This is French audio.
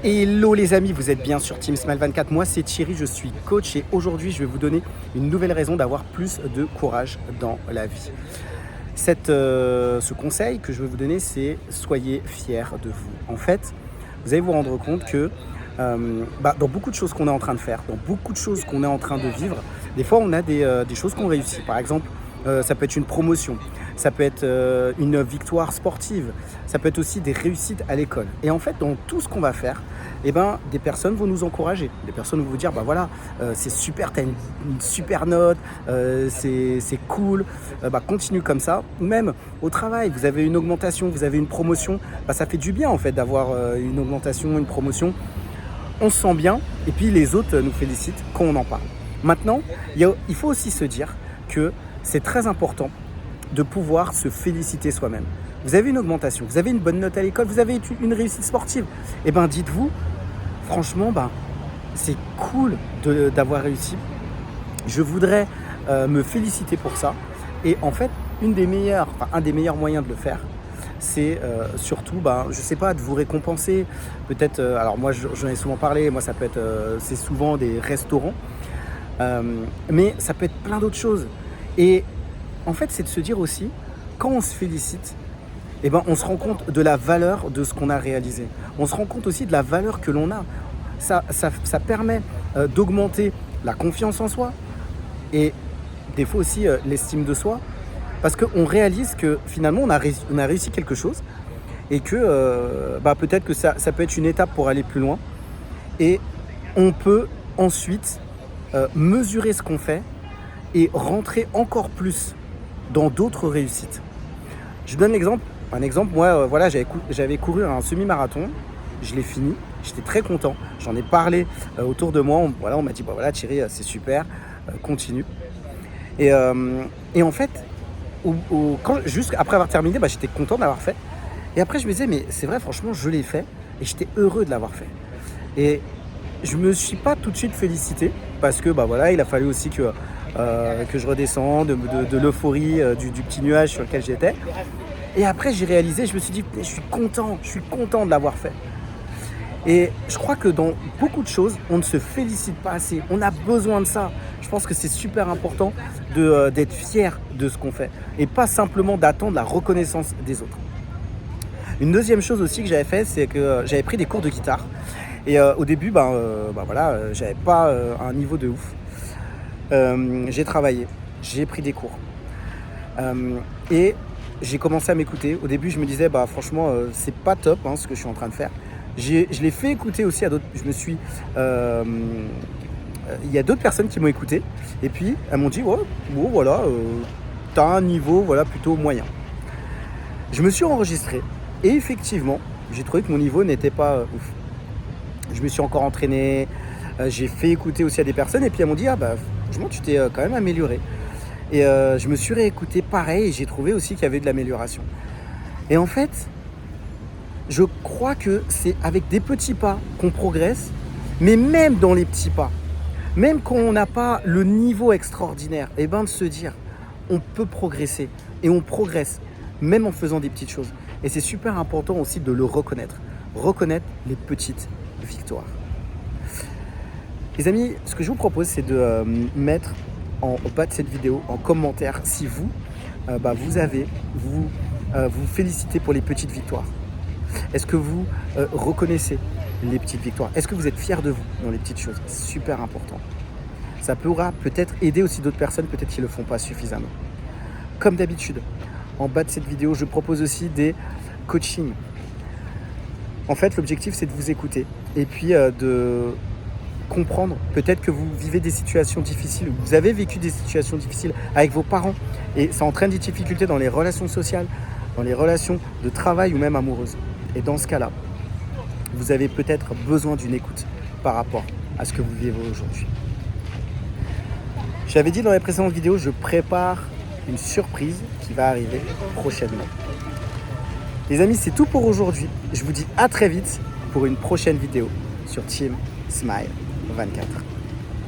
Hello les amis, vous êtes bien sur Team Smile 24. Moi c'est Thierry, je suis coach et aujourd'hui je vais vous donner une nouvelle raison d'avoir plus de courage dans la vie. Ce conseil que je vais vous donner, c'est soyez fiers de vous. En fait, vous allez vous rendre compte que dans beaucoup de choses qu'on est en train de faire, dans beaucoup de choses qu'on est en train de vivre, des fois on a des choses qu'on réussit. Par exemple, ça peut être une promotion, ça peut être une victoire sportive, ça peut être aussi des réussites à l'école. Et en fait, dans tout ce qu'on va faire, des personnes vont nous encourager. Des personnes vont vous dire, c'est super, tu as une super note, c'est cool, continue comme ça. Ou même au travail, vous avez une augmentation, vous avez une promotion, ça fait du bien en fait d'avoir une augmentation, une promotion. On se sent bien et puis les autres nous félicitent quand on en parle. Maintenant, il faut aussi se dire que c'est très important de pouvoir se féliciter soi-même. Vous avez une augmentation, vous avez une bonne note à l'école, vous avez une réussite sportive. Dites-vous, franchement, c'est cool d'avoir réussi. Je voudrais me féliciter pour ça. Et en fait, un des meilleurs moyens de le faire, c'est surtout, je sais pas, de vous récompenser. Peut-être, alors moi j'en ai souvent parlé, moi ça peut être, c'est souvent des restaurants, mais ça peut être plein d'autres choses. Et en fait, c'est de se dire aussi, quand on se félicite, on se rend compte de la valeur de ce qu'on a réalisé. On se rend compte aussi de la valeur que l'on a. Ça permet d'augmenter la confiance en soi et des fois aussi l'estime de soi. Parce qu'on réalise que finalement, on a réussi quelque chose et que peut-être que ça peut être une étape pour aller plus loin. Et on peut ensuite mesurer ce qu'on fait et rentrer encore plus dans d'autres réussites. Je vous donne un exemple. Moi, j'avais couru un semi-marathon, je l'ai fini, j'étais très content, j'en ai parlé autour de moi, on m'a dit Thierry, c'est super, continue. Et en fait, juste après avoir terminé, j'étais content de l'avoir fait. Et après, je me disais, mais c'est vrai, franchement, je l'ai fait et j'étais heureux de l'avoir fait. Et je me suis pas tout de suite félicité parce que il a fallu aussi que je redescende de l'euphorie du petit nuage sur lequel j'étais. Et après, j'ai réalisé, je me suis dit, je suis content de l'avoir fait. Et je crois que dans beaucoup de choses, on ne se félicite pas assez. On a besoin de ça. Je pense que c'est super important d'être fier de ce qu'on fait et pas simplement d'attendre la reconnaissance des autres. Une deuxième chose aussi que j'avais fait, c'est que j'avais pris des cours de guitare. Et au début, j'avais pas un niveau de ouf. J'ai travaillé, j'ai pris des cours. Et j'ai commencé à m'écouter. Au début, je me disais, franchement, c'est pas top ce que je suis en train de faire. Je l'ai fait écouter aussi à d'autres. Il y a d'autres personnes qui m'ont écouté. Et puis, elles m'ont dit, t'as un niveau plutôt moyen. Je me suis enregistré. Et effectivement, j'ai trouvé que mon niveau n'était pas ouf. Je me suis encore entraîné. J'ai fait écouter aussi à des personnes. Et puis, elles m'ont dit, franchement, tu t'es quand même amélioré. Et je me suis réécouté pareil et j'ai trouvé aussi qu'il y avait de l'amélioration. Et en fait, je crois que c'est avec des petits pas qu'on progresse, mais même dans les petits pas, même quand on n'a pas le niveau extraordinaire, de se dire, on peut progresser et on progresse, même en faisant des petites choses. Et c'est super important aussi de le reconnaître les petites victoires. Les amis, ce que je vous propose, c'est de mettre en bas de cette vidéo, en commentaire, si vous vous félicitez pour les petites victoires. Est-ce que vous reconnaissez les petites victoires? Est-ce que vous êtes fiers de vous dans les petites choses? C'est super important. Ça pourra peut-être aider aussi d'autres personnes, peut-être qui ne le font pas suffisamment. Comme d'habitude, en bas de cette vidéo, je propose aussi des coachings. En fait, l'objectif, c'est de vous écouter et puis de comprendre, peut-être que vous vivez des situations difficiles, vous avez vécu des situations difficiles avec vos parents et ça entraîne des difficultés dans les relations sociales, dans les relations de travail ou même amoureuses. Et dans ce cas-là, vous avez peut-être besoin d'une écoute par rapport à ce que vous vivez aujourd'hui. J'avais dit dans les précédentes vidéos, je prépare une surprise qui va arriver prochainement. Les amis, c'est tout pour aujourd'hui. Je vous dis à très vite pour une prochaine vidéo sur Team Smile 24.